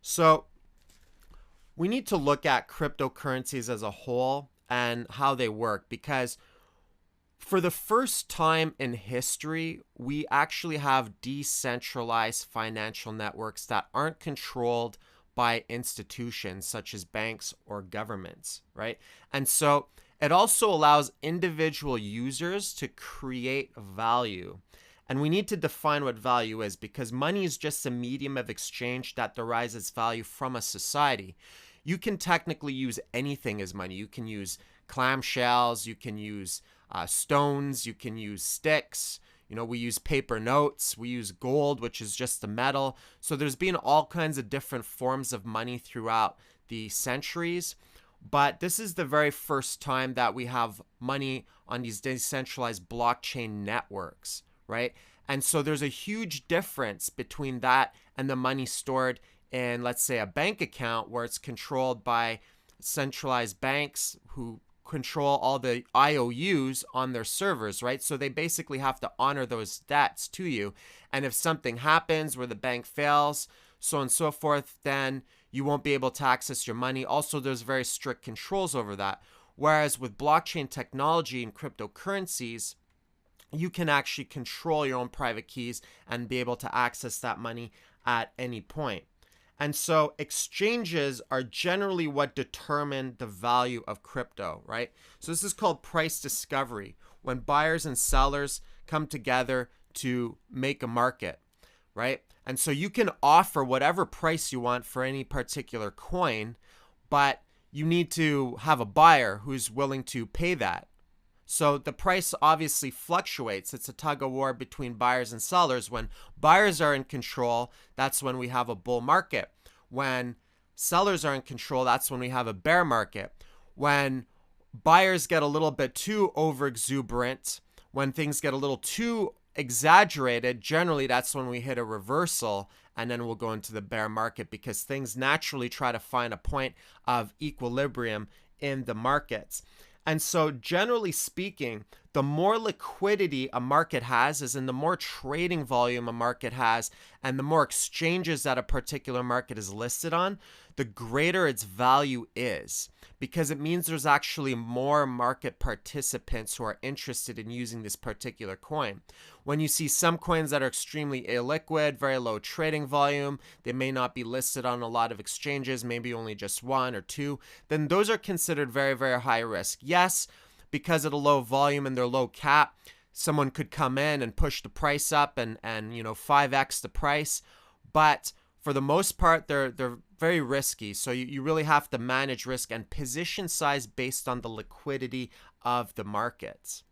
So we need to look at cryptocurrencies as a whole and how they work because for the first time in history, we actually have decentralized financial networks that aren't controlled by institutions such as banks or governments, right? And so it also allows individual users to create value. And we need to define what value is because money is just a medium of exchange that derives its value from a society. You can technically use anything as money. You can use clamshells, you can use stones, you can use sticks. We use paper notes, we use gold, which is just the metal. So there's been all kinds of different forms of money throughout the centuries. But this is the very first time that we have money on these decentralized blockchain networks, right? And so there's a huge difference between that and the money stored in, let's say, a bank account where it's controlled by centralized banks who control all the IOUs on their servers, right? So they basically have to honor those debts to you. And if something happens where the bank fails, so on and so forth, then you won't be able to access your money. Also, there's very strict controls over that. Whereas with blockchain technology and cryptocurrencies, you can actually control your own private keys and be able to access that money at any point. And so exchanges are generally what determine the value of crypto, right? So this is called price discovery, when buyers and sellers come together to make a market, right? And so you can offer whatever price you want for any particular coin, but you need to have a buyer who's willing to pay that. So the price obviously fluctuates. It's a tug of war between buyers and sellers. When buyers are in control, that's when we have a bull market. When sellers are in control, that's when we have a bear market. When buyers get a little bit too over exuberant, when things get a little too exaggerated, generally that's when we hit a reversal, and then we'll go into the bear market because things naturally try to find a point of equilibrium in the markets. And so generally speaking, the more liquidity a market has, as in the more trading volume a market has, and the more exchanges that a particular market is listed on, the greater its value is, because it means there's actually more market participants who are interested in using this particular coin. When you see some coins that are extremely illiquid, very low trading volume, they may not be listed on a lot of exchanges, maybe only just one or two, then those are considered very, very high risk. Yes, because of the low volume and their low cap, someone could come in and push the price up and 5x the price. But for the most part, they're very risky. So you really have to manage risk and position size based on the liquidity of the markets.